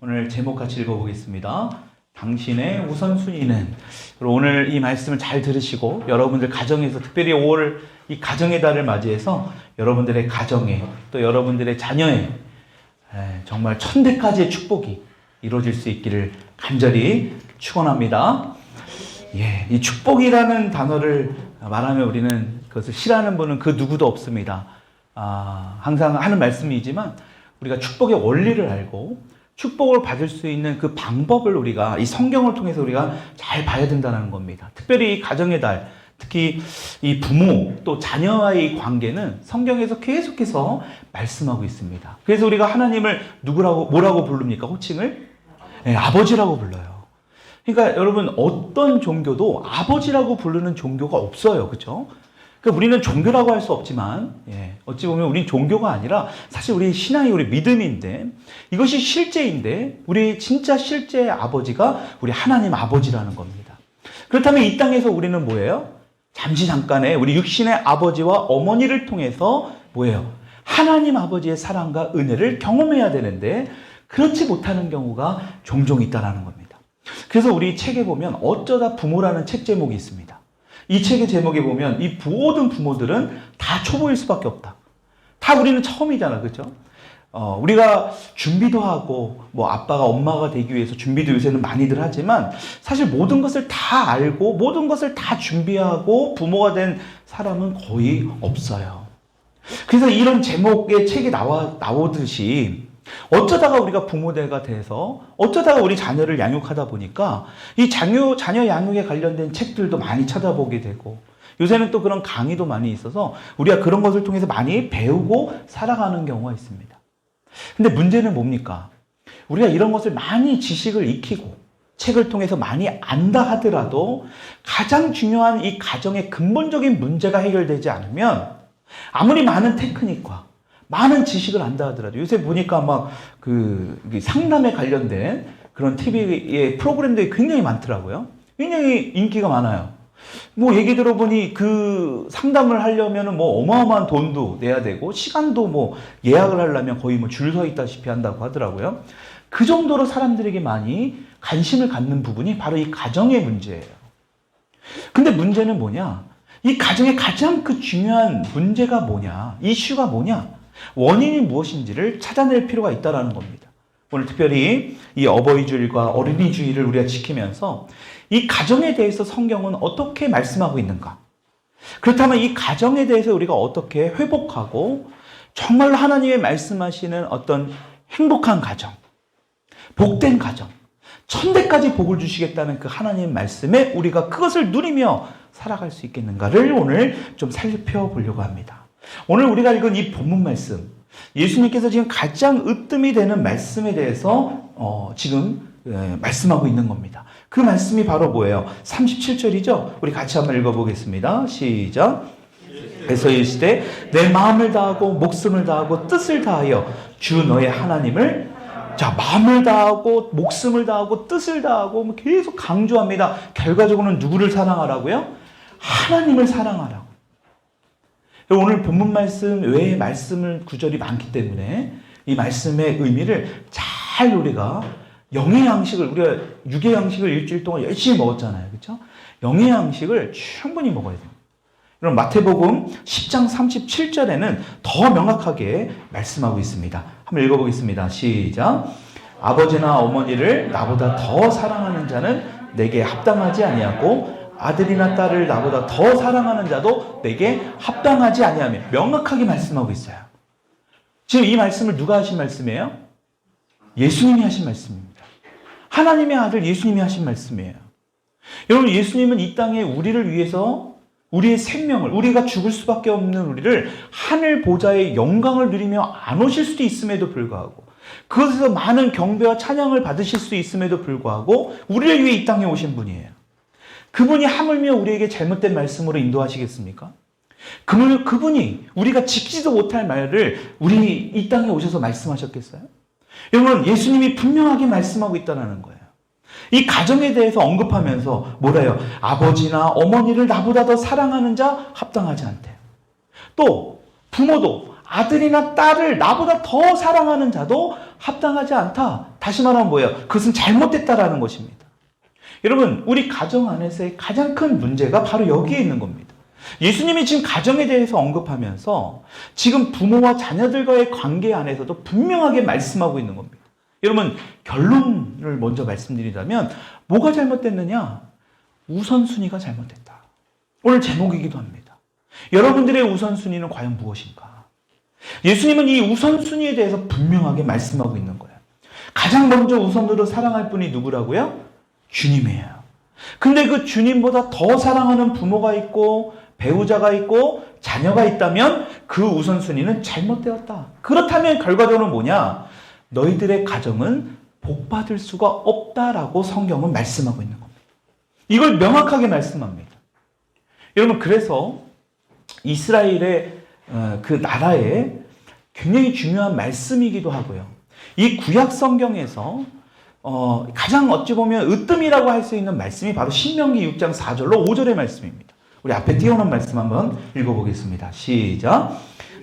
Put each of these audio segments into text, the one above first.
오늘 제목 같이 읽어보겠습니다. 당신의 우선순위는. 오늘 이 말씀을 잘 들으시고 여러분들 가정에서 특별히 5월 이 가정의 달을 맞이해서 여러분들의 가정에 또 여러분들의 자녀에 정말 천대까지의 축복이 이루어질 수 있기를 간절히 축원합니다. 이 축복이라는 단어를 말하면 우리는 그것을 싫어하는 분은 그 누구도 없습니다. 항상 하는 말씀이지만 우리가 축복의 원리를 알고 축복을 받을 수 있는 그 방법을 우리가 이 성경을 통해서 우리가 잘 봐야 된다는 겁니다. 특별히 이 가정의 달, 특히 이 부모 또 자녀와의 관계는 성경에서 계속해서 말씀하고 있습니다. 그래서 우리가 하나님을 뭐라고 부릅니까? 호칭을? 아버지라고 불러요. 그러니까 여러분 어떤 종교도 아버지라고 부르는 종교가 없어요. 그렇죠? 그러니까 우리는 종교라고 할 수 없지만 어찌 보면 우리는 종교가 아니라 사실 우리 신앙이 우리 믿음인데 이것이 실제인데 우리 진짜 실제의 아버지가 우리 하나님 아버지라는 겁니다. 그렇다면 이 땅에서 우리는 뭐예요? 잠깐의 우리 육신의 아버지와 어머니를 통해서 뭐예요? 하나님 아버지의 사랑과 은혜를 경험해야 되는데 그렇지 못하는 경우가 종종 있다는 겁니다. 그래서 우리 책에 보면 어쩌다 부모라는 책 제목이 있습니다. 이 책의 제목에 보면 이 모든 부모들은 다 초보일 수밖에 없다. 다 우리는 처음이잖아. 그렇죠? 우리가 준비도 하고 뭐 아빠가 엄마가 되기 위해서 준비도 요새는 많이들 하지만 사실 모든 것을 다 알고 모든 것을 다 준비하고 부모가 된 사람은 거의 없어요. 그래서 이런 제목의 책이 나오듯이 어쩌다가 우리가 부모가 돼서 어쩌다가 우리 자녀를 양육하다 보니까 이 자녀 양육에 관련된 책들도 많이 찾아보게 되고 요새는 또 그런 강의도 많이 있어서 우리가 그런 것을 통해서 많이 배우고 살아가는 경우가 있습니다. 근데 문제는 뭡니까? 우리가 이런 것을 많이 지식을 익히고 책을 통해서 많이 안다 하더라도 가장 중요한 이 가정의 근본적인 문제가 해결되지 않으면 아무리 많은 테크닉과 많은 지식을 안다 하더라도 요새 보니까 막 상담에 관련된 그런 TV의 프로그램들이 굉장히 많더라고요. 굉장히 인기가 많아요. 뭐 얘기 들어보니 그 상담을 하려면 뭐 어마어마한 돈도 내야 되고 시간도 뭐 예약을 하려면 거의 뭐 줄 서 있다시피 한다고 하더라고요. 그 정도로 사람들에게 많이 관심을 갖는 부분이 바로 이 가정의 문제예요. 근데 문제는 뭐냐? 이 가정의 가장 그 중요한 문제가 뭐냐? 이슈가 뭐냐? 원인이 무엇인지를 찾아낼 필요가 있다는 겁니다. 오늘 특별히 이 어버이주일과 어린이주일을 우리가 지키면서 이 가정에 대해서 성경은 어떻게 말씀하고 있는가? 그렇다면 이 가정에 대해서 우리가 어떻게 회복하고 정말로 하나님의 말씀하시는 어떤 행복한 가정, 복된 가정, 천대까지 복을 주시겠다는 그 하나님의 말씀에 우리가 그것을 누리며 살아갈 수 있겠는가를 오늘 좀 살펴보려고 합니다. 오늘 우리가 읽은 이 본문 말씀, 예수님께서 지금 가장 으뜸이 되는 말씀에 대해서 지금 말씀하고 있는 겁니다. 그 말씀이 바로 뭐예요? 37절이죠? 우리 같이 한번 읽어보겠습니다. 시작. 그래서 이르시되 내 마음을 다하고 목숨을 다하고 뜻을 다하여 주 너의 하나님을 마음을 다하고 목숨을 다하고 뜻을 다하고 계속 강조합니다. 결과적으로는 누구를 사랑하라고요? 하나님을 사랑하라고. 오늘 본문 말씀 외에 말씀을 구절이 많기 때문에 이 말씀의 의미를 잘 우리가 영의 양식을 우리가 육의 양식을 일주일 동안 열심히 먹었잖아요. 그렇죠? 영의 양식을 충분히 먹어야 돼요. 그럼 마태복음 10장 37절에는 더 명확하게 말씀하고 있습니다. 한번 읽어보겠습니다. 시작. 아버지나 어머니를 나보다 더 사랑하는 자는 내게 합당하지 아니하고 아들이나 딸을 나보다 더 사랑하는 자도 내게 합당하지 아니하며 명확하게 말씀하고 있어요. 지금 이 말씀을 누가 하신 말씀이에요? 예수님이 하신 말씀입니다. 하나님의 아들 예수님이 하신 말씀이에요. 여러분 예수님은 이 땅에 우리를 위해서 우리의 생명을 우리가 죽을 수밖에 없는 우리를 하늘 보좌의 영광을 누리며 안 오실 수도 있음에도 불구하고 그것에서 많은 경배와 찬양을 받으실 수 있음에도 불구하고 우리를 위해 이 땅에 오신 분이에요. 그분이 하물며 우리에게 잘못된 말씀으로 인도하시겠습니까? 그분이 우리가 지키지도 못할 말을 우리 이 땅에 오셔서 말씀하셨겠어요? 여러분 예수님이 분명하게 말씀하고 있다는 거예요. 이 가정에 대해서 언급하면서 뭐래요? 아버지나 어머니를 나보다 더 사랑하는 자 합당하지 않대요. 또 부모도 아들이나 딸을 나보다 더 사랑하는 자도 합당하지 않다. 다시 말하면 뭐예요? 그것은 잘못됐다라는 것입니다. 여러분, 우리 가정 안에서의 가장 큰 문제가 바로 여기에 있는 겁니다. 예수님이 지금 가정에 대해서 언급하면서 지금 부모와 자녀들과의 관계 안에서도 분명하게 말씀하고 있는 겁니다. 여러분, 결론을 먼저 말씀드리자면 뭐가 잘못됐느냐? 우선순위가 잘못됐다. 오늘 제목이기도 합니다. 여러분들의 우선순위는 과연 무엇인가? 예수님은 이 우선순위에 대해서 분명하게 말씀하고 있는 거예요. 가장 먼저 우선으로 사랑할 분이 누구라고요? 주님이에요. 근데 그 주님보다 더 사랑하는 부모가 있고 배우자가 있고 자녀가 있다면 그 우선순위는 잘못되었다. 그렇다면 결과적으로 뭐냐? 너희들의 가정은 복받을 수가 없다라고 성경은 말씀하고 있는 겁니다. 이걸 명확하게 말씀합니다. 여러분, 그래서 이스라엘의 그 나라에 굉장히 중요한 말씀이기도 하고요. 이 구약 성경에서 가장 어찌 보면 으뜸이라고 할 수 있는 말씀이 바로 신명기 6장 4절로 5절의 말씀입니다. 우리 앞에 띄워놓은 말씀 한번 읽어보겠습니다. 시작.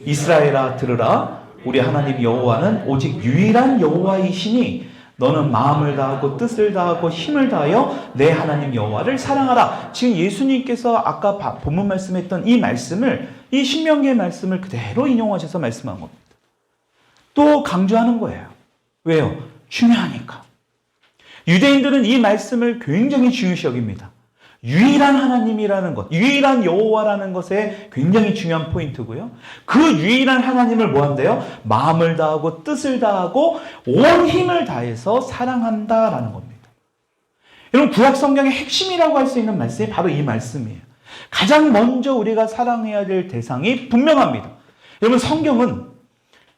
이스라엘아 들으라. 우리 하나님 여호와는 오직 유일한 여호와이시니 너는 마음을 다하고 뜻을 다하고 힘을 다하여 내 하나님 여호와를 사랑하라. 지금 예수님께서 아까 본문 말씀했던 이 말씀을, 이 신명기의 말씀을 그대로 인용하셔서 말씀한 겁니다. 또 강조하는 거예요. 왜요? 중요하니까. 유대인들은 이 말씀을 굉장히 중요시 여깁니다. 유일한 하나님이라는 것, 유일한 여호와라는 것에 굉장히 중요한 포인트고요. 그 유일한 하나님을 뭐 한대요? 마음을 다하고 뜻을 다하고 온 힘을 다해서 사랑한다라는 겁니다. 여러분, 구약 성경의 핵심이라고 할 수 있는 말씀이 바로 이 말씀이에요. 가장 먼저 우리가 사랑해야 될 대상이 분명합니다. 여러분, 성경은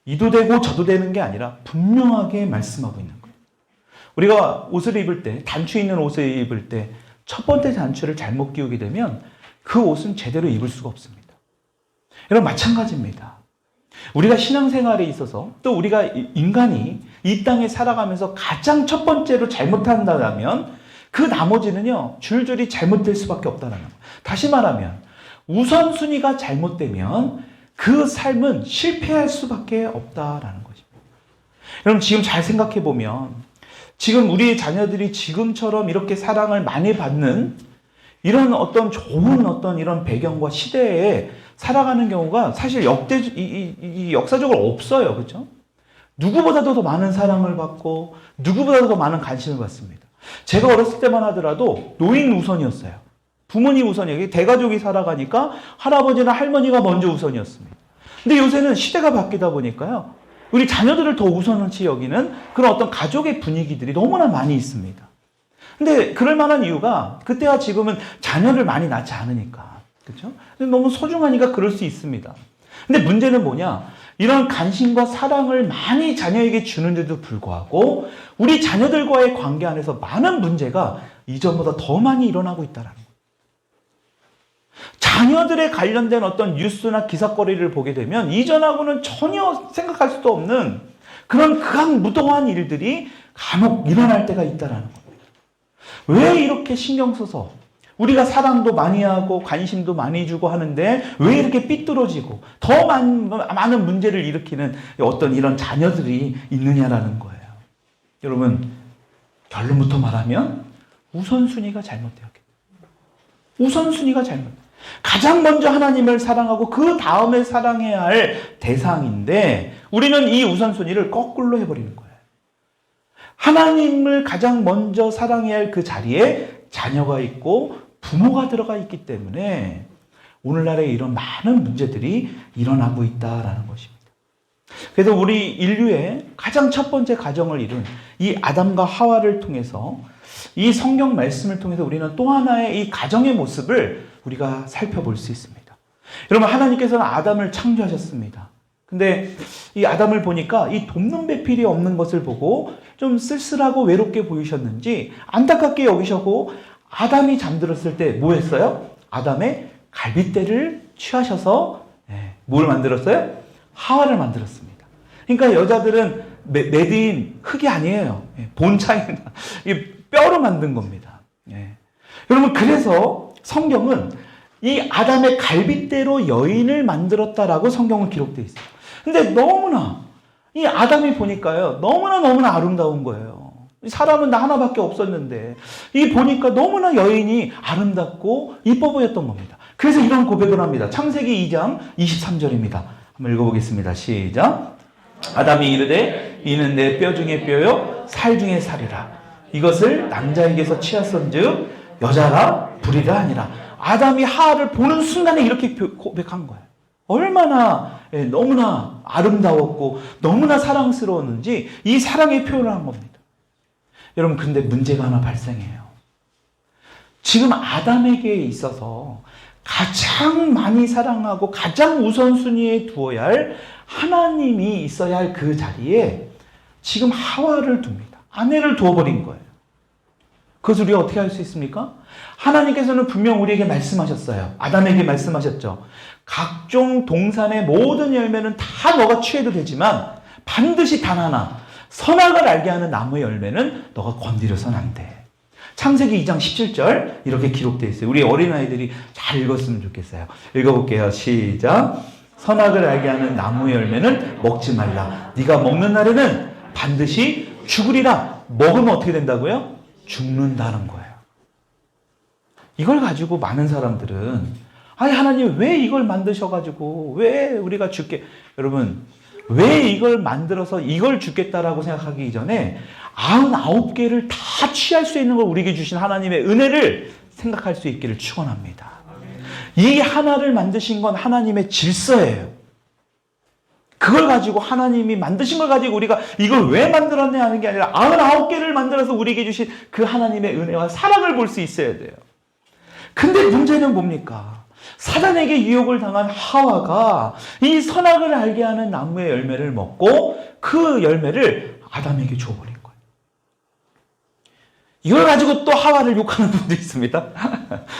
이도 되고 저도 되는 게 아니라 분명하게 말씀하고 있는 거예요. 우리가 옷을 입을 때, 단추 있는 옷을 입을 때 첫 번째 단추를 잘못 끼우게 되면 그 옷은 제대로 입을 수가 없습니다. 여러분, 마찬가지입니다. 우리가 신앙생활에 있어서 또 우리가 인간이 이 땅에 살아가면서 가장 첫 번째로 잘못한다면 그 나머지는요, 줄줄이 잘못될 수밖에 없다는 거예요. 다시 말하면 우선순위가 잘못되면 그 삶은 실패할 수밖에 없다라는 것입니다. 여러분, 지금 잘 생각해 보면 지금 우리의 자녀들이 지금처럼 이렇게 사랑을 많이 받는 이런 어떤 좋은 어떤 이런 배경과 시대에 살아가는 경우가 사실 역사적으로 없어요. 그렇죠? 누구보다도 더 많은 사랑을 받고 누구보다도 더 많은 관심을 받습니다. 제가 어렸을 때만 하더라도 노인 우선이었어요. 부모님 우선이에요. 대가족이 살아가니까 할아버지나 할머니가 먼저 우선이었습니다. 근데 요새는 시대가 바뀌다 보니까요, 우리 자녀들을 더 우선시 여기는 그런 어떤 가족의 분위기들이 너무나 많이 있습니다. 근데 그럴 만한 이유가 그때와 지금은 자녀를 많이 낳지 않으니까. 그렇죠? 너무 소중하니까 그럴 수 있습니다. 근데 문제는 뭐냐? 이런 관심과 사랑을 많이 자녀에게 주는데도 불구하고 우리 자녀들과의 관계 안에서 많은 문제가 이전보다 더 많이 일어나고 있다는 거예요. 자녀들에 관련된 어떤 뉴스나 기사거리를 보게 되면 이전하고는 전혀 생각할 수도 없는 그런 극악무도한 일들이 간혹 일어날 때가 있다는 겁니다. 왜 이렇게 신경 써서 우리가 사랑도 많이 하고 관심도 많이 주고 하는데 왜 이렇게 삐뚤어지고 더 많은 문제를 일으키는 어떤 이런 자녀들이 있느냐라는 거예요. 여러분, 결론부터 말하면 우선순위가 잘못되었기 때문에. 우선순위가 잘못돼요. 가장 먼저 하나님을 사랑하고 그 다음에 사랑해야 할 대상인데 우리는 이 우선순위를 거꾸로 해버리는 거예요. 하나님을 가장 먼저 사랑해야 할 그 자리에 자녀가 있고 부모가 들어가 있기 때문에 오늘날에 이런 많은 문제들이 일어나고 있다라는 것입니다. 그래서 우리 인류의 가장 첫 번째 가정을 이룬 이 아담과 하와를 통해서 이 성경 말씀을 통해서 우리는 또 하나의 이 가정의 모습을 우리가 살펴볼 수 있습니다. 여러분, 하나님께서는 아담을 창조하셨습니다. 근데 이 아담을 보니까 이 돕는 배필이 없는 것을 보고 좀 쓸쓸하고 외롭게 보이셨는지 안타깝게 여기셨고 아담이 잠들었을 때 뭐 했어요? 아담의 갈빗대를 취하셔서 뭘 만들었어요? 하와를 만들었습니다. 그러니까 여자들은 매드인 흙이 아니에요. 본차이나 뼈로 만든 겁니다. 여러분, 그래서 성경은 이 아담의 갈빗대로 여인을 만들었다라고 성경은 기록되어 있어요. 근데 너무나 이 아담이 보니까요, 너무나 아름다운 거예요. 사람은 나 하나밖에 없었는데 이 보니까 너무나 여인이 아름답고 이뻐 보였던 겁니다. 그래서 이런 고백을 합니다. 창세기 2장 23절입니다. 한번 읽어보겠습니다. 시작. 아담이 이르되 이는 내 뼈 중에 뼈요 살 중에 살이라. 이것을 남자에게서 취하선즉 여자가 불이라 하니라. 아담이 하와를 보는 순간에 이렇게 고백한 거예요. 얼마나 너무나 아름다웠고 너무나 사랑스러웠는지 이 사랑의 표현을 한 겁니다. 여러분, 근데 문제가 하나 발생해요. 지금 아담에게 있어서 가장 많이 사랑하고 가장 우선순위에 두어야 할 하나님이 있어야 할 그 자리에 지금 하와를 둡니다. 아내를 두어버린 거예요. 그것을 우리가 어떻게 할 수 있습니까? 하나님께서는 분명 우리에게 말씀하셨어요. 아담에게 말씀하셨죠. 각종 동산의 모든 열매는 다 너가 취해도 되지만 반드시 단 하나, 선악을 알게 하는 나무의 열매는 너가 건드려서는 안 돼. 창세기 2장 17절 이렇게 기록되어 있어요. 우리 어린아이들이 잘 읽었으면 좋겠어요. 읽어볼게요. 시작. 선악을 알게 하는 나무의 열매는 먹지 말라. 네가 먹는 날에는 반드시 죽으리라. 먹으면 어떻게 된다고요? 죽는다는 거예요. 이걸 가지고 많은 사람들은 아니 하나님 왜 이걸 만드셔가지고 왜 우리가 죽게, 여러분 왜 이걸 만들어서 이걸 죽겠다라고 생각하기 전에 99개를 다 취할 수 있는 걸 우리에게 주신 하나님의 은혜를 생각할 수 있기를 축원합니다. 이 하나를 만드신 건 하나님의 질서예요. 그걸 가지고 하나님이 만드신 걸 가지고 우리가 이걸 왜 만들었냐 하는 게 아니라 99개를 만들어서 우리에게 주신 그 하나님의 은혜와 사랑을 볼 수 있어야 돼요. 근데 문제는 뭡니까? 사단에게 유혹을 당한 하와가 이 선악을 알게 하는 나무의 열매를 먹고 그 열매를 아담에게 줘버린 거예요. 이걸 가지고 또 하와를 욕하는 분도 있습니다.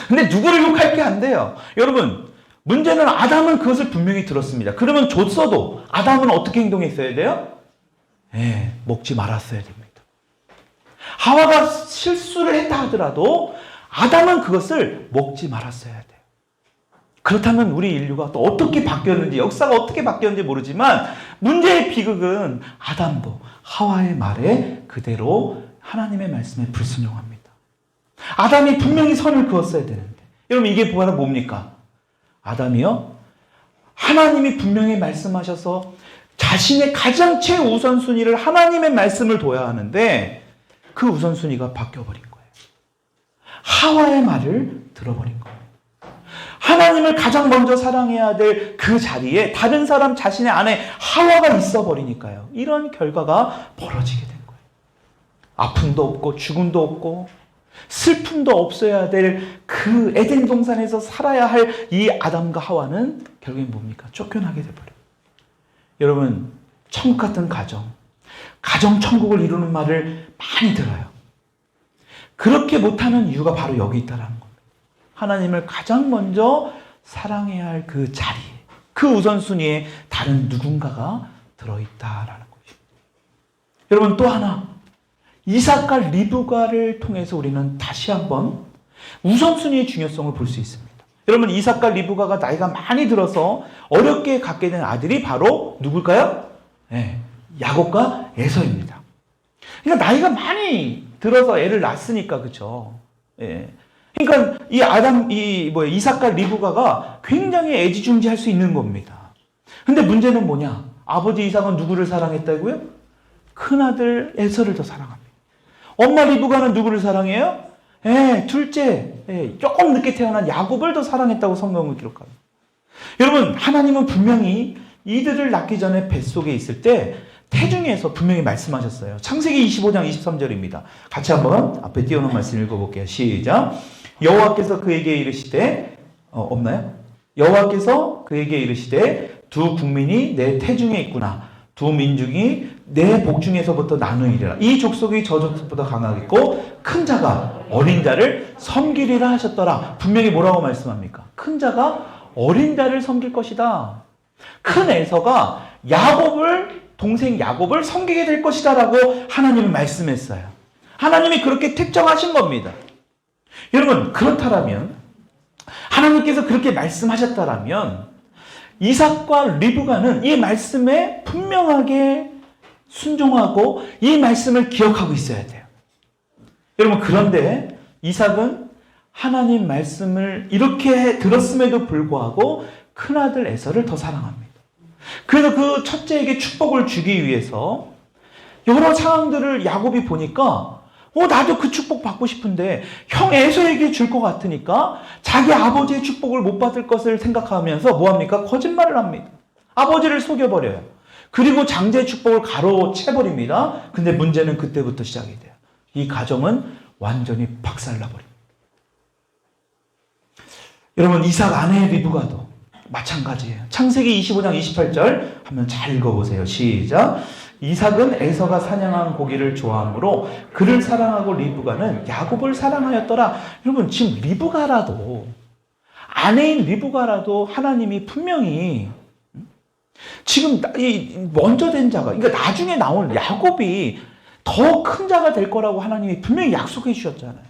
근데 누구를 욕할 게 안 돼요. 여러분, 문제는 아담은 그것을 분명히 들었습니다. 그러면 줬어도 아담은 어떻게 행동했어야 돼요? 먹지 말았어야 됩니다. 하와가 실수를 했다 하더라도 아담은 그것을 먹지 말았어야 돼요. 그렇다면 우리 인류가 또 어떻게 바뀌었는지, 역사가 어떻게 바뀌었는지 모르지만 문제의 비극은 아담도 하와의 말에 그대로 하나님의 말씀에 불순종합니다. 아담이 분명히 선을 그었어야 되는데, 여러분 이게 바로 뭡니까? 아담이요? 하나님이 분명히 말씀하셔서 자신의 가장 최우선순위를 하나님의 말씀을 둬야 하는데 그 우선순위가 바뀌어버린 거예요. 하와의 말을 들어버린 거예요. 하나님을 가장 먼저 사랑해야 될 그 자리에 다른 사람 자신의 안에 하와가 있어버리니까요. 이런 결과가 벌어지게 된 거예요. 아픔도 없고 죽음도 없고 슬픔도 없어야 될 그 에덴 동산에서 살아야 할 이 아담과 하와는 결국엔 뭡니까? 쫓겨나게 돼버려요. 여러분, 천국 같은 가정 천국을 이루는 말을 많이 들어요. 그렇게 못하는 이유가 바로 여기 있다는 겁니다. 하나님을 가장 먼저 사랑해야 할 그 자리에, 그 우선순위에 다른 누군가가 들어있다라는 것입니다. 여러분, 또 하나, 이삭과 리브가를 통해서 우리는 다시 한번 우선순위의 중요성을 볼 수 있습니다. 여러분, 이삭과 리브가가 나이가 많이 들어서 어렵게 갖게 된 아들이 바로 누굴까요? 야곱과 에서입니다. 그러니까 나이가 많이 들어서 애를 낳았으니까, 그렇죠? 그러니까 이삭과 리브가가 굉장히 애지중지할 수 있는 겁니다. 근데 문제는 뭐냐? 아버지 이삭은 누구를 사랑했다고요? 큰아들 에서를 더 사랑합니다. 엄마 리브가는 누구를 사랑해요? 둘째, 조금 늦게 태어난 야곱을 더 사랑했다고 성경을 기록합니다. 여러분, 하나님은 분명히 이들을 낳기 전에 뱃속에 있을 때 태중에서 분명히 말씀하셨어요. 창세기 25장 23절입니다. 같이 한번 앞에 띄워놓은 말씀 읽어볼게요. 시작. 여호와께서 그에게 이르시되, 없나요? 여호와께서 그에게 이르시되 두 국민이 내 태중에 있구나. 두 민족이 내 복중에서부터 나누리라. 이 족속이 저 족속보다 강하겠고 큰 자가 어린 자를 섬기리라 하셨더라. 분명히 뭐라고 말씀합니까? 큰 자가 어린 자를 섬길 것이다. 큰 에서가 동생 야곱을 섬기게 될 것이다 라고 하나님은 말씀했어요. 하나님이 그렇게 특정하신 겁니다. 여러분, 그렇다면 하나님께서 그렇게 말씀하셨다라면 이삭과 리브가는 이 말씀에 분명하게 순종하고 이 말씀을 기억하고 있어야 돼요. 여러분, 그런데 이삭은 하나님 말씀을 이렇게 들었음에도 불구하고 큰아들 에서를 더 사랑합니다. 그래서 그 첫째에게 축복을 주기 위해서 여러 상황들을 야곱이 보니까 나도 그 축복 받고 싶은데 형 에서에게 줄 것 같으니까 자기 아버지의 축복을 못 받을 것을 생각하면서 뭐합니까? 거짓말을 합니다. 아버지를 속여버려요. 그리고 장자의 축복을 가로채버립니다. 근데 문제는 그때부터 시작이 돼요. 이 가정은 완전히 박살나버립니다. 여러분, 이삭 아내 리브가도 마찬가지예요. 창세기 25장 28절 한번 잘 읽어보세요. 시작. 이삭은 에서가 사냥한 고기를 좋아하므로 그를 사랑하고 리브가는 야곱을 사랑하였더라. 여러분, 지금 리브가라도, 아내인 리브가라도 하나님이 분명히 지금 이 먼저 된 자가, 그러니까 나중에 나올 야곱이 더 큰 자가 될 거라고 하나님이 분명히 약속해 주셨잖아요.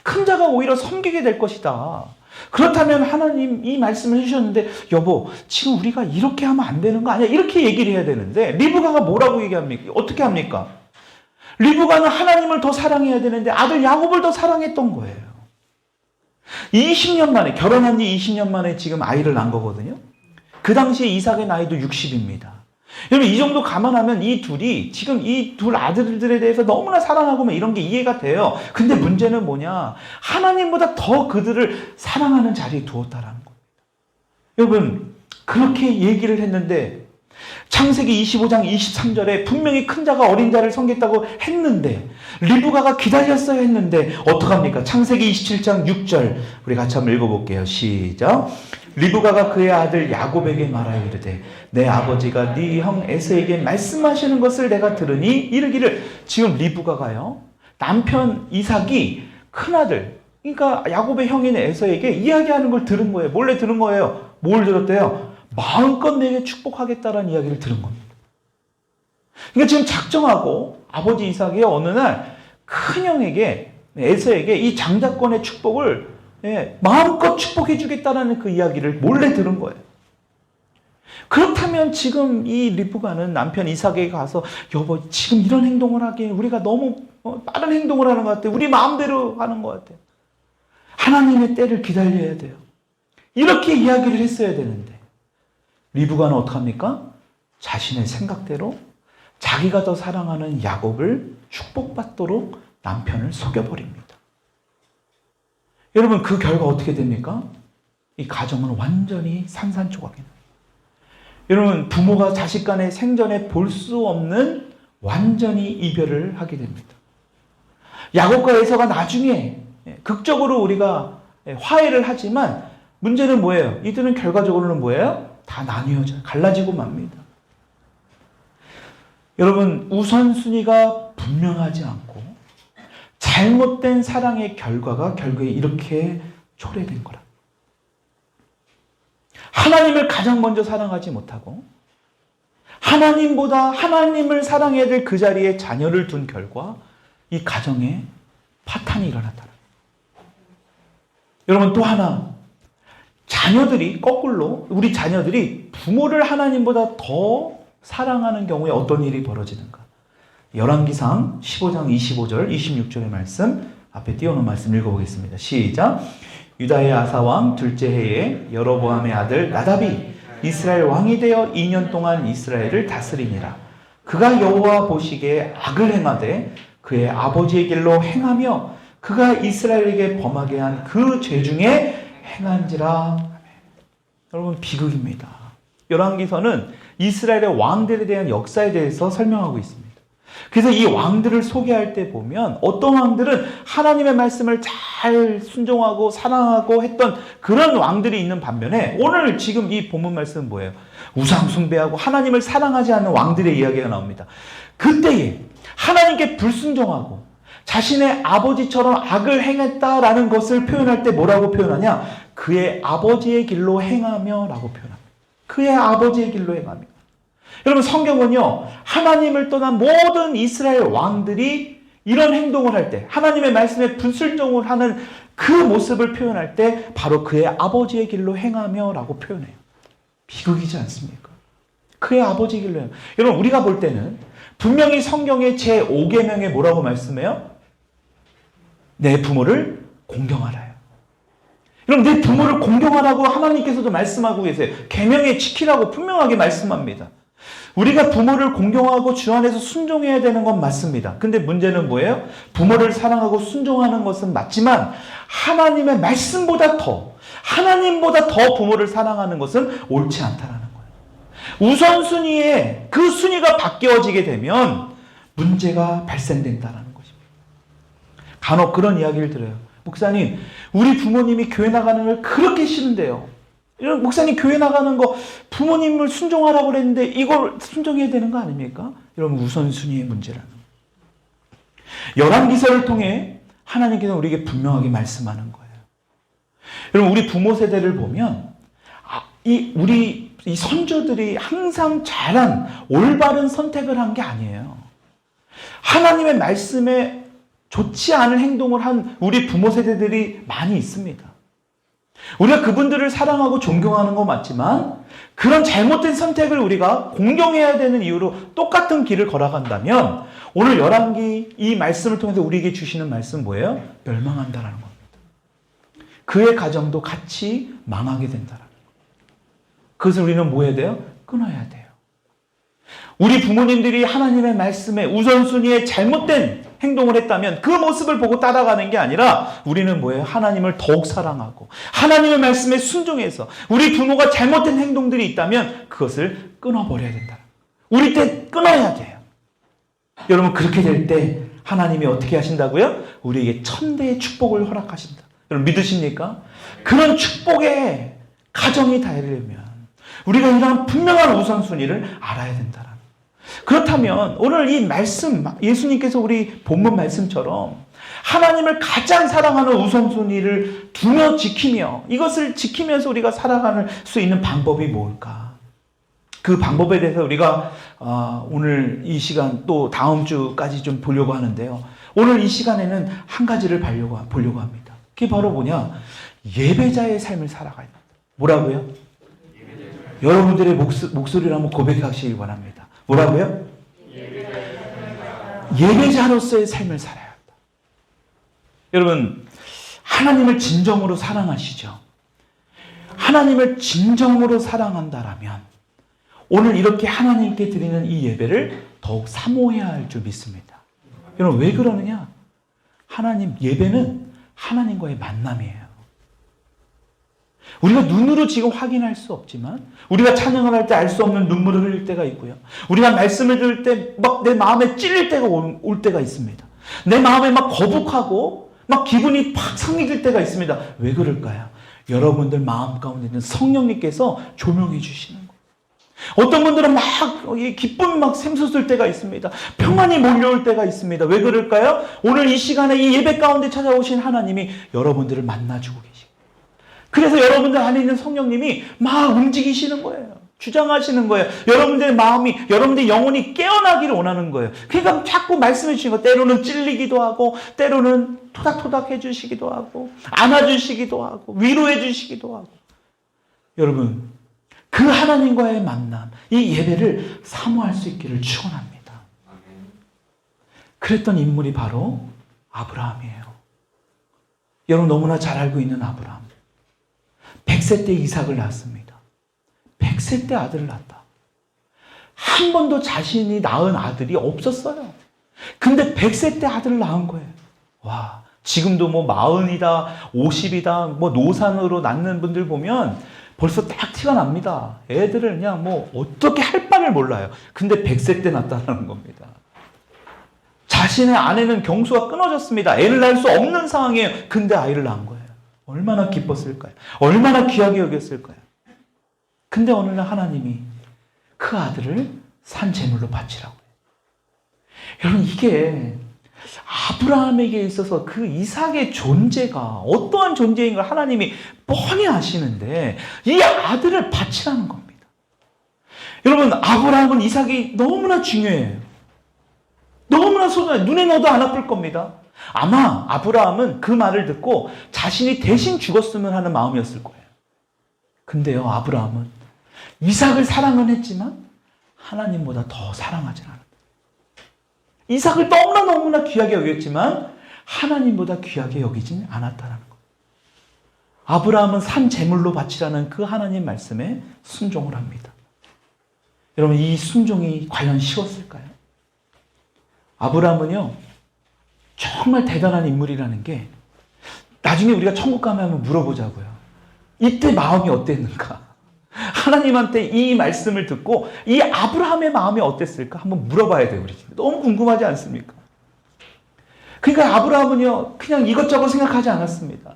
큰 자가 오히려 섬기게 될 것이다. 그렇다면 하나님 이 말씀을 해주셨는데, 여보, 지금 우리가 이렇게 하면 안 되는 거 아니야? 이렇게 얘기를 해야 되는데, 리브가가 뭐라고 얘기합니까? 어떻게 합니까? 리브가는 하나님을 더 사랑해야 되는데 아들 야곱을 더 사랑했던 거예요. 20년 만에, 결혼한 지 20년 만에 지금 아이를 낳은 거거든요. 그 당시에 이삭의 나이도 60입니다. 여러분, 이 정도 감안하면 이 둘이 지금 이 둘 아들들에 대해서 너무나 사랑하고 뭐 이런 게 이해가 돼요. 근데 문제는 뭐냐? 하나님보다 더 그들을 사랑하는 자리에 두었다라는 겁니다. 여러분, 그렇게 얘기를 했는데 창세기 25장 23절에 분명히 큰 자가 어린 자를 섬겼다고 했는데, 리브가가 기다렸어야 했는데 어떡합니까? 창세기 27장 6절 우리 같이 한번 읽어볼게요. 시작. 리브가가 그의 아들 야곱에게 말하여 이르되 내 아버지가 네 형 에서에게 말씀하시는 것을 내가 들으니 이르기를. 지금 리브가가요, 남편 이삭이 큰아들, 그러니까 야곱의 형인 에서에게 이야기하는 걸 들은 거예요. 몰래 들은 거예요. 뭘 들었대요? 마음껏 내게 축복하겠다라는 이야기를 들은 겁니다. 그러니까 지금 작정하고 아버지 이삭이 어느 날 큰형에게, 에서에게 이 장자권의 축복을 마음껏 축복해 주겠다라는 그 이야기를 몰래 들은 거예요. 그렇다면 지금 이 리브가는 남편 이삭에게 가서, 여보, 지금 이런 행동을 하기엔 우리가 너무 빠른 행동을 하는 것 같아. 우리 마음대로 하는 것 같아. 하나님의 때를 기다려야 돼요. 이렇게 이야기를 했어야 되는데, 리브가는 어떡합니까? 자신의 생각대로 자기가 더 사랑하는 야곱을 축복받도록 남편을 속여버립니다. 여러분, 그 결과 어떻게 됩니까? 이 가정은 완전히 산산조각이 나요. 여러분, 부모가 자식 간의 생전에 볼 수 없는 완전히 이별을 하게 됩니다. 야곱과 에서가 나중에 극적으로 우리가 화해를 하지만 문제는 뭐예요? 이들은 결과적으로는 뭐예요? 다 나뉘어져요. 갈라지고 맙니다. 여러분, 우선순위가 분명하지 않고 잘못된 사랑의 결과가 결국에 이렇게 초래된 거라. 하나님을 가장 먼저 사랑하지 못하고 하나님보다 하나님을 사랑해야 될 그 자리에 자녀를 둔 결과 이 가정에 파탄이 일어났다. 여러분, 또 하나, 자녀들이 거꾸로, 우리 자녀들이 부모를 하나님보다 더 사랑하는 경우에 어떤 일이 벌어지는가? 열왕기상 15장 25절 26절의 말씀, 앞에 띄워놓은 말씀 읽어보겠습니다. 시작. 유다의 아사왕 둘째 해에 여로보암의 아들 나답이 이스라엘 왕이 되어 2년 동안 이스라엘을 다스리니라. 그가 여호와 보시기에 악을 행하되 그의 아버지의 길로 행하며 그가 이스라엘에게 범하게 한 그 죄 중에 행한지라. 여러분, 비극입니다. 열왕기서는 이스라엘의 왕들에 대한 역사에 대해서 설명하고 있습니다. 그래서 이 왕들을 소개할 때 보면 어떤 왕들은 하나님의 말씀을 잘 순종하고 사랑하고 했던 그런 왕들이 있는 반면에, 오늘 지금 이 본문 말씀은 뭐예요? 우상 숭배하고 하나님을 사랑하지 않는 왕들의 이야기가 나옵니다. 그때에 하나님께 불순종하고 자신의 아버지처럼 악을 행했다라는 것을 표현할 때 뭐라고 표현하냐? 그의 아버지의 길로 행하며 라고 표현합니다. 그의 아버지의 길로 행하며. 여러분, 성경은요, 하나님을 떠난 모든 이스라엘 왕들이 이런 행동을 할 때, 하나님의 말씀에 불순종을 하는 그 모습을 표현할 때 바로 그의 아버지의 길로 행하며 라고 표현해요. 비극이지 않습니까? 그의 아버지의 길로 행하며. 여러분, 우리가 볼 때는 분명히 성경의 제5계명에 뭐라고 말씀해요? 내 부모를 공경하라요. 그럼 내 부모를 공경하라고 하나님께서도 말씀하고 계세요. 계명에 지키라고 분명하게 말씀합니다. 우리가 부모를 공경하고 주 안에서 순종해야 되는 건 맞습니다. 근데 문제는 뭐예요? 부모를 사랑하고 순종하는 것은 맞지만 하나님의 말씀보다 더, 하나님보다 더 부모를 사랑하는 것은 옳지 않다라는 거예요. 우선순위에 그 순위가 바뀌어지게 되면 문제가 발생된다는 것입니다. 간혹 그런 이야기를 들어요. 목사님, 우리 부모님이 교회 나가는 걸 그렇게 싫은데요. 이런 목사님 교회 나가는 거 부모님을 순종하라고 그랬는데 이걸 순종해야 되는 거 아닙니까? 여러분 우선순위의 문제라는 거예요. 열왕기서를 통해 하나님께서 우리에게 분명하게 말씀하는 거예요. 여러분 우리 부모 세대를 보면 우리 선조들이 항상 잘한 올바른 선택을 한 게 아니에요. 하나님의 말씀에 좋지 않은 행동을 한 우리 부모 세대들이 많이 있습니다. 우리가 그분들을 사랑하고 존경하는 거 맞지만 그런 잘못된 선택을 우리가 공경해야 되는 이유로 똑같은 길을 걸어간다면 오늘 열왕기 이 말씀을 통해서 우리에게 주시는 말씀 뭐예요? 멸망한다라는 겁니다. 그의 가정도 같이 망하게 된다라는 거예요. 그것을 우리는 뭐 해야 돼요? 끊어야 돼요. 우리 부모님들이 하나님의 말씀에 우선순위에 잘못된 행동을 했다면 그 모습을 보고 따라가는 게 아니라 우리는 뭐예요? 하나님을 더욱 사랑하고 하나님의 말씀에 순종해서 우리 부모가 잘못된 행동들이 있다면 그것을 끊어버려야 된다. 우리 때 끊어야 돼요. 여러분 그렇게 될 때 하나님이 어떻게 하신다고요? 우리에게 천대의 축복을 허락하신다. 여러분 믿으십니까? 그런 축복의 가정이 되려면 우리가 이러한 분명한 우선순위를 알아야 된다. 그렇다면 오늘 이 말씀, 예수님께서 우리 본문 말씀처럼 하나님을 가장 사랑하는 우선순위를 두며 지키며 이것을 지키면서 우리가 살아갈 수 있는 방법이 뭘까? 그 방법에 대해서 우리가 오늘 이 시간 또 다음 주까지 좀 보려고 하는데요. 오늘 이 시간에는 한 가지를 보려고 합니다. 그게 바로 뭐냐? 예배자의 삶을 살아가야 됩니다. 뭐라고요? 여러분들의 목소리를 한번 고백하시기 바랍니다. 뭐라고요? 예배자로서의 삶을 살아야 한다. 여러분, 하나님을 진정으로 사랑하시죠? 하나님을 진정으로 사랑한다라면 오늘 이렇게 하나님께 드리는 이 예배를 더욱 사모해야 할 줄 믿습니다. 여러분, 왜 그러느냐? 예배는 하나님과의 만남이에요. 우리가 눈으로 지금 확인할 수 없지만 우리가 찬양을 할 때 알 수 없는 눈물을 흘릴 때가 있고요. 우리가 말씀을 들을 때 막 내 마음에 찔릴 때가 올 때가 있습니다. 내 마음에 막 거북하고 막 기분이 팍 상해질 때가 있습니다. 왜 그럴까요? 여러분들 마음 가운데 있는 성령님께서 조명해 주시는 거예요. 어떤 분들은 막 기쁨이 막 샘솟을 때가 있습니다. 평안이 몰려올 때가 있습니다. 왜 그럴까요? 오늘 이 시간에 이 예배 가운데 찾아오신 하나님이 여러분들을 만나주고 계십니다. 그래서 여러분들 안에 있는 성령님이 막 움직이시는 거예요. 주장하시는 거예요. 여러분들의 마음이, 여러분들의 영혼이 깨어나기를 원하는 거예요. 그러니까 자꾸 말씀해 주시는 거예요. 때로는 찔리기도 하고, 때로는 토닥토닥 해주시기도 하고, 안아주시기도 하고, 위로해 주시기도 하고. 여러분, 그 하나님과의 만남, 이 예배를 사모할 수 있기를 축원합니다. 그랬던 인물이 바로 아브라함이에요. 여러분 너무나 잘 알고 있는 아브라함. 100세 때 이삭을 낳았습니다. 100세 때 아들을 낳았다. 한 번도 자신이 낳은 아들이 없었어요. 근데 100세 때 아들을 낳은 거예요. 와, 지금도 뭐 40이다, 50이다, 뭐 노산으로 낳는 분들 보면 벌써 딱 티가 납니다. 애들을 그냥 뭐 어떻게 할 바를 몰라요. 근데 100세 때 낳았다는 겁니다. 자신의 아내는 경수가 끊어졌습니다. 애를 낳을 수 없는 상황이에요. 근데 아이를 낳은 거예요. 얼마나 기뻤을까요? 얼마나 귀하게 여겼을까요? 근데 어느 날 하나님이 그 아들을 산 제물로 바치라고 해요. 여러분 이게 아브라함에게 있어서 그 이삭의 존재가 어떠한 존재인 걸 하나님이 뻔히 아시는데 이 아들을 바치라는 겁니다. 여러분 아브라함은 이삭이 너무나 중요해요. 너무나 소중해요. 눈에 넣어도 안 아플 겁니다. 아마 아브라함은 그 말을 듣고 자신이 대신 죽었으면 하는 마음이었을 거예요. 근데요, 아브라함은 이삭을 사랑은 했지만 하나님보다 더 사랑하지 않았다. 이삭을 너무나 귀하게 여겼지만 하나님보다 귀하게 여기진 않았다는 것. 아브라함은 산 제물로 바치라는 그 하나님 말씀에 순종을 합니다. 여러분, 이 순종이 과연 쉬웠을까요? 아브라함은요, 정말 대단한 인물이라는 게 나중에 우리가 천국 가면 한번 물어보자고요. 이때 마음이 어땠는가? 하나님한테 이 말씀을 듣고 이 아브라함의 마음이 어땠을까? 한번 물어봐야 돼요, 우리. 너무 궁금하지 않습니까? 그러니까 아브라함은요, 그냥 이것저것 생각하지 않았습니다.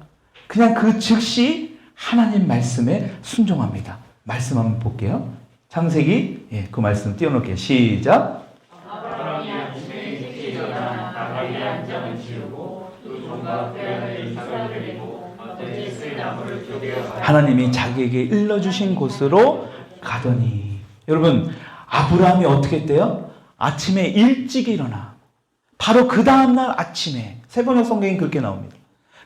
그냥 그 즉시 하나님 말씀에 순종합니다. 말씀 한번 볼게요. 창세기, 그 말씀 띄워놓을게요. 시작. 아브라함이 아침에 일찍 일어나 나가리 한 장을 지우고 두 종과 뼈를 이삭을 데리고 얻은 질 나무를 쪼개어 하나님이 자기에게 일러주신 곳으로 가더니. 여러분, 아브라함이 어떻게 했대요? 아침에 일찍 일어나. 바로 그 다음날 아침에, 세번역 성경이 그렇게 나옵니다.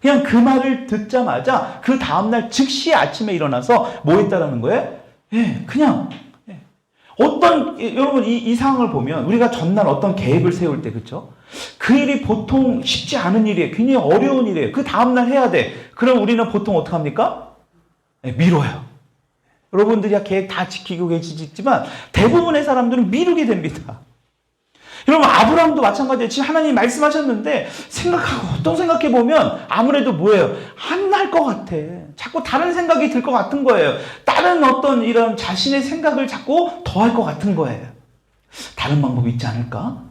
그냥 그 말을 듣자마자 그 다음날 즉시 아침에 일어나서 뭐 했다라는 거예요? 그냥 여러분 이 상황을 보면 우리가 전날 어떤 계획을 세울 때, 그렇죠? 그 일이 보통 쉽지 않은 일이에요. 굉장히 어려운 일이에요. 그 다음날 해야 돼. 그럼 우리는 보통 어떻게 합니까? 미뤄요. 여러분들이 계획 다 지키고 계시지만 대부분의 사람들은 미루게 됩니다. 여러분, 아브라함도 마찬가지예요. 지금 하나님이 말씀하셨는데 어떤 생각해보면 아무래도 뭐예요? 안 날 것 같아. 자꾸 다른 생각이 들 것 같은 거예요. 다른 어떤 이런 자신의 생각을 자꾸 더할 것 같은 거예요. 다른 방법이 있지 않을까?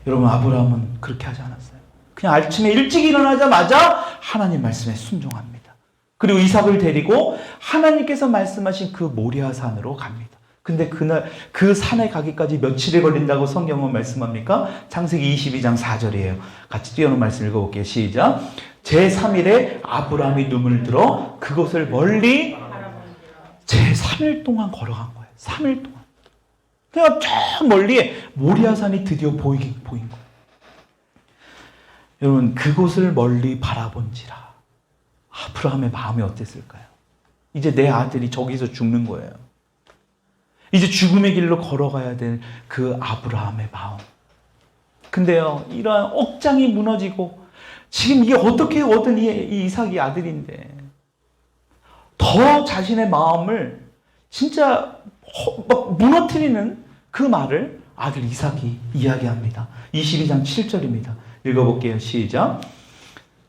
여러분, 아브라함은 그렇게 하지 않았어요. 그냥 아침에 일찍 일어나자마자 하나님 말씀에 순종합니다. 그리고 이삭을 데리고 하나님께서 말씀하신 그 모리아 산으로 갑니다. 근데 그날 그 산에 가기까지 며칠이 걸린다고 성경은 말씀합니까? 창세기 22장 4절이에요. 같이 띄워놓은 말씀 읽어볼게요. 시작. 제3일에 아브라함이 눈을 들어 그곳을 멀리 제3일 동안 걸어간 거예요. 3일 동안. 그러니까 저 멀리에 모리아산이 드디어 보인 거예요. 여러분, 그곳을 멀리 바라본지라. 아브라함의 마음이 어땠을까요? 이제 내 아들이 저기서 죽는 거예요. 이제 죽음의 길로 걸어가야 될 그 아브라함의 마음. 근데요, 이러한 억장이 무너지고 지금 이게 어떻게 얻은 이 이삭이 아들인데 더 자신의 마음을 진짜 막 무너뜨리는 그 말을 아들 이삭이 이야기합니다. 22장 7절입니다. 읽어볼게요. 시작.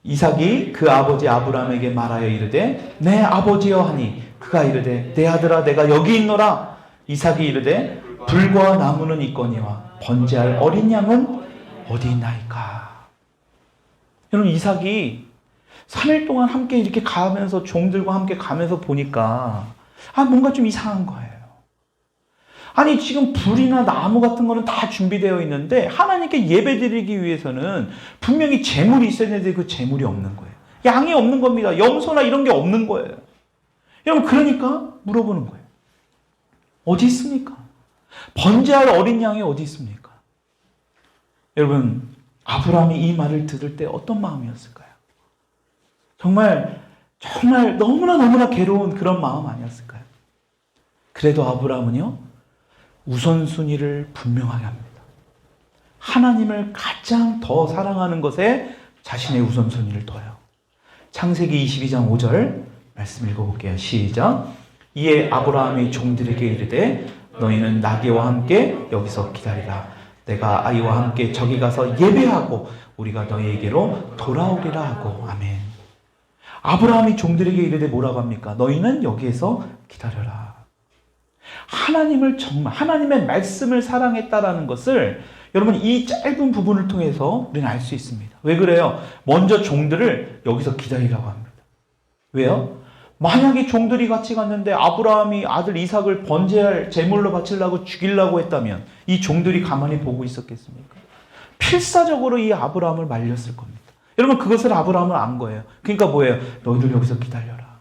이삭이 그 아버지 아브라함에게 말하여 이르되 내 아버지여 하니 그가 이르되 내 아들아 내가 여기 있노라. 이삭이 이르되 불과 나무는 있거니와 번제할 어린 양은 어디 있나이까. 여러분, 이삭이 3일 동안 함께 이렇게 가면서 종들과 함께 가면서 보니까 뭔가 좀 이상한 거예요. 아니, 지금 불이나 나무 같은 거는 다 준비되어 있는데 하나님께 예배드리기 위해서는 분명히 제물이 있어야 되는데 그 제물이 없는 거예요. 양이 없는 겁니다. 염소나 이런 게 없는 거예요. 여러분, 그러니까 물어보는 거예요. 어디 있습니까? 번제할 어린 양이 어디 있습니까? 여러분, 아브라함이 이 말을 들을 때 어떤 마음이었을까요? 정말 너무나 괴로운 그런 마음 아니었을까요? 그래도 아브라함은요, 우선순위를 분명하게 합니다. 하나님을 가장 더 사랑하는 것에 자신의 우선순위를 둬요. 창세기 22장 5절 말씀 읽어볼게요. 시작. 이에 아브라함이 종들에게 이르되 너희는 나귀와 함께 여기서 기다리라. 내가 아이와 함께 저기 가서 예배하고 우리가 너희에게로 돌아오리라 하고. 아멘. 아브라함이 종들에게 이르되 뭐라고 합니까? 너희는 여기에서 기다려라. 하나님의 말씀을 사랑했다라는 것을 여러분 이 짧은 부분을 통해서 우리는 알 수 있습니다. 왜 그래요? 먼저 종들을 여기서 기다리라고 합니다. 왜요? 만약에 종들이 같이 갔는데 아브라함이 아들 이삭을 번제할 제물로 바치려고 죽이려고 했다면 이 종들이 가만히 보고 있었겠습니까? 필사적으로 이 아브라함을 말렸을 겁니다. 여러분, 그것을 아브라함은 안 거예요. 그러니까 뭐예요? 너희들 여기서 기다려라.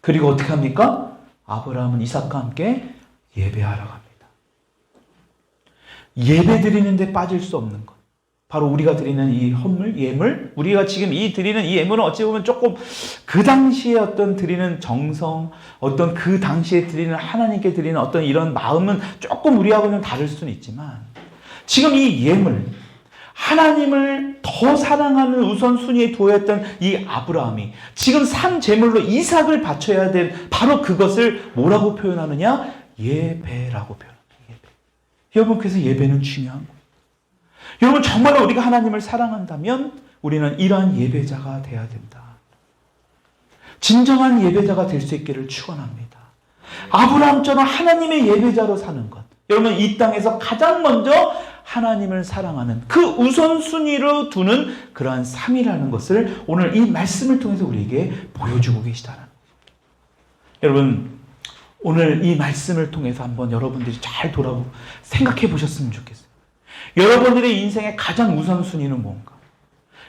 그리고 어떻게 합니까? 아브라함은 이삭과 함께 예배하러 갑니다. 예배 드리는데 빠질 수 없는 것. 바로 우리가 드리는 이 헌물, 예물, 우리가 지금 드리는 이 예물은 어찌 보면 조금 그 당시에 어떤 드리는 정성, 어떤 그 당시에 드리는 하나님께 드리는 어떤 이런 마음은 조금 우리하고는 다를 수는 있지만 지금 이 예물, 하나님을 더 사랑하는 우선순위에 두었던 이 아브라함이 지금 산 제물로 이삭을 바쳐야 될 바로 그것을 뭐라고 표현하느냐? 예배라고 표현합니다. 예배. 여러분, 그래서 예배는 중요한 거예요. 여러분, 정말로 우리가 하나님을 사랑한다면 우리는 이러한 예배자가 되어야 된다. 진정한 예배자가 될 수 있기를 축원합니다. 아브라함처럼 하나님의 예배자로 사는 것. 여러분, 이 땅에서 가장 먼저 하나님을 사랑하는 그 우선순위로 두는 그러한 삶이라는 것을 오늘 이 말씀을 통해서 우리에게 보여주고 계시다는 거예요. 여러분, 오늘 이 말씀을 통해서 한번 여러분들이 잘 돌아보고 생각해 보셨으면 좋겠어요. 여러분들의 인생의 가장 우선순위는 뭔가?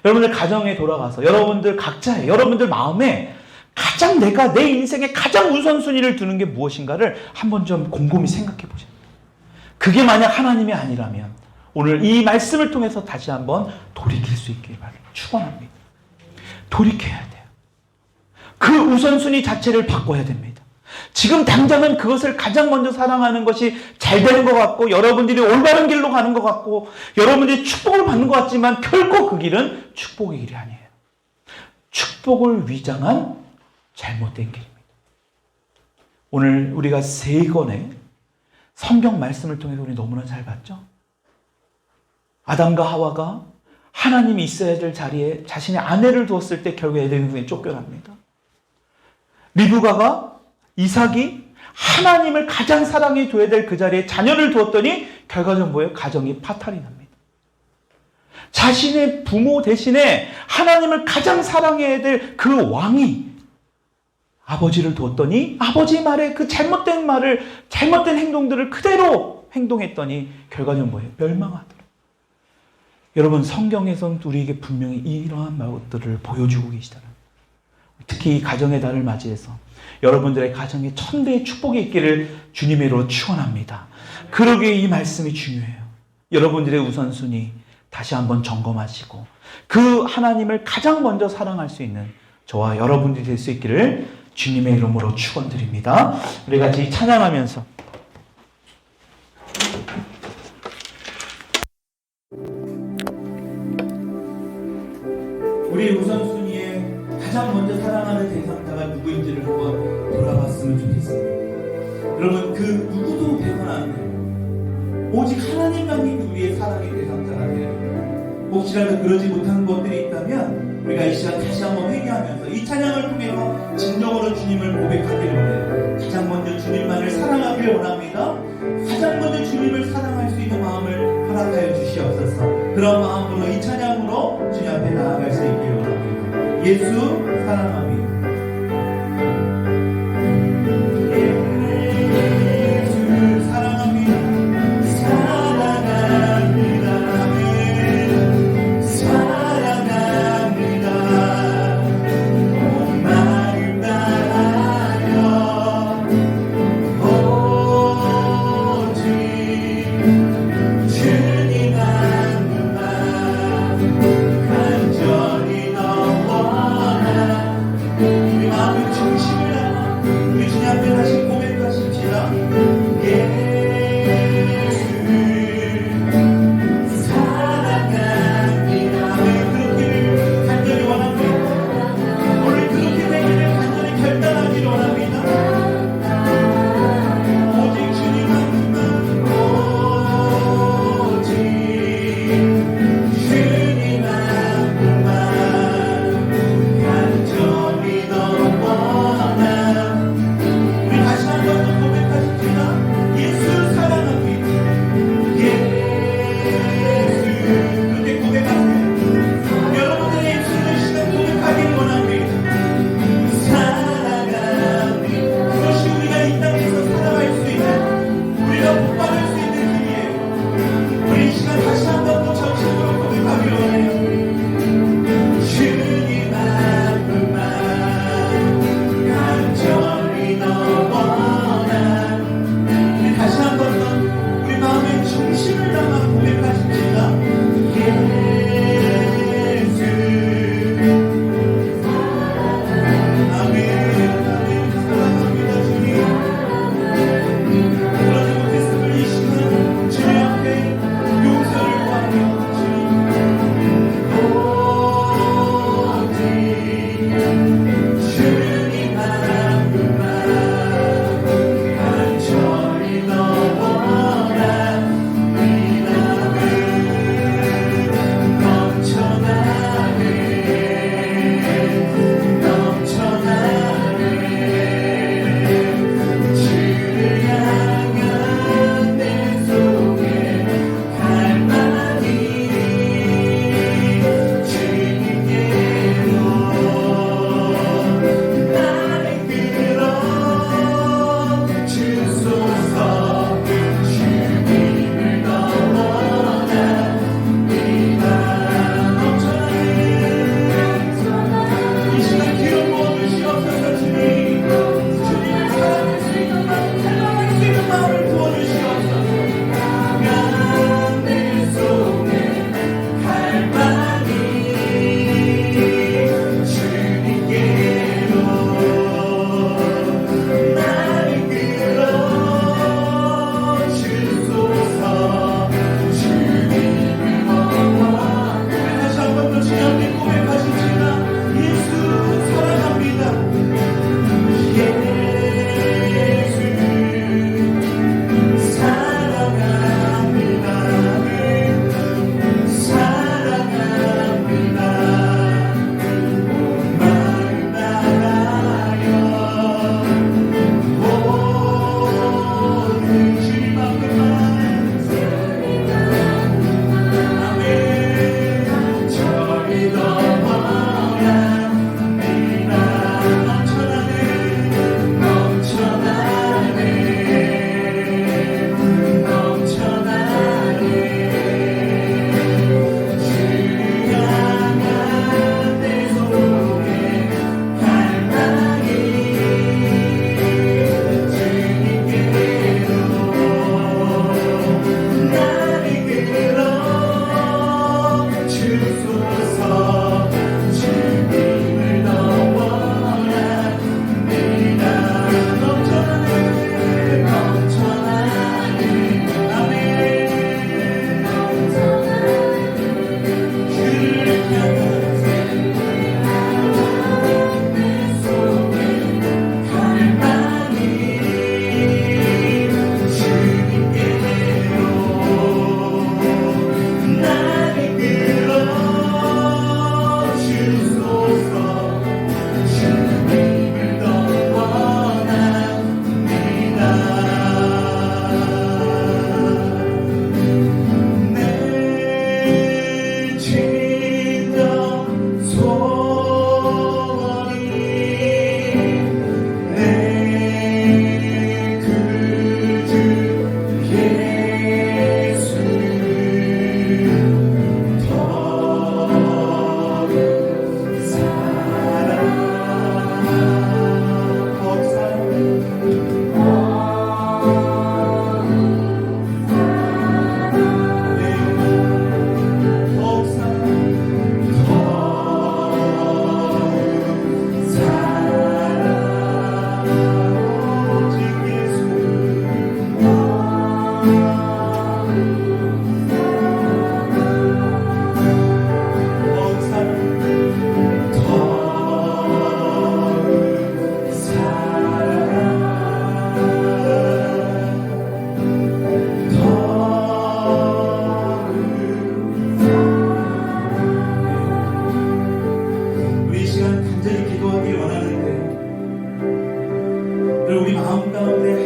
여러분들 가정에 돌아가서 여러분들 각자의 여러분들 마음에 가장 내가 내 인생의 가장 우선순위를 두는 게 무엇인가를 한번 좀 곰곰이 생각해 보세요. 그게 만약 하나님이 아니라면 오늘 이 말씀을 통해서 다시 한번 돌이킬 수 있길 축원합니다. 돌이켜야 돼요. 그 우선순위 자체를 바꿔야 됩니다. 지금 당장은 그것을 가장 먼저 사랑하는 것이 잘 되는 것 같고 여러분들이 올바른 길로 가는 것 같고 여러분들이 축복을 받는 것 같지만 결코 그 길은 축복의 길이 아니에요. 축복을 위장한 잘못된 길입니다. 오늘 우리가 3권의 성경 말씀을 통해서 우리 너무나 잘 봤죠? 아담과 하와가 하나님이 있어야 될 자리에 자신의 아내를 두었을 때 결국 에덴동산에 쫓겨납니다. 리브가가 이삭이 하나님을 가장 사랑해 둬야 될 그 자리에 자녀를 두었더니 결과적으로 뭐예요? 가정이 파탄이 납니다. 자신의 부모 대신에 하나님을 가장 사랑해야 될 그 왕이 아버지를 두었더니 아버지 말에 그 잘못된 말을 잘못된 행동들을 그대로 행동했더니 결과적으로 뭐예요? 멸망하더라. 여러분, 성경에서는 우리에게 분명히 이러한 것들을 보여주고 계시다는 거예요. 특히 이 가정의 달을 맞이해서 여러분들의 가정에 천대의 축복이 있기를 주님의 이름으로 축원합니다. 그러기에 이 말씀이 중요해요. 여러분들의 우선순위 다시 한번 점검하시고 그 하나님을 가장 먼저 사랑할 수 있는 저와 여러분들이 될 수 있기를 주님의 이름으로 축원드립니다. 우리 같이 찬양하면서 우리 우선순위에 가장 먼저 사랑하는 대상자가 누구인지를 한번 돌아봤으면 좋겠습니다. 여러분, 그 누구도 배분 안 돼요. 오직 하나님만이 우리의 사랑의 대상자가 돼요. 혹시라도 그러지 못한 것들이 있다면 우리가 이 시간 다시 한번 회개하면서 이 찬양을 통해서 진정으로 주님을 고백하기를 원해요. 가장 먼저 주님만을 사랑하기를 원합니다. 가장 먼저 주님을 사랑할 수 있는 마음을 허락하여 주시옵소서. 그런 마음으로 이 찬양으로 주님 앞에 나아갈 수 있기를 원합니다. 예수 사랑합니다. 그리고 우리 마음 가운데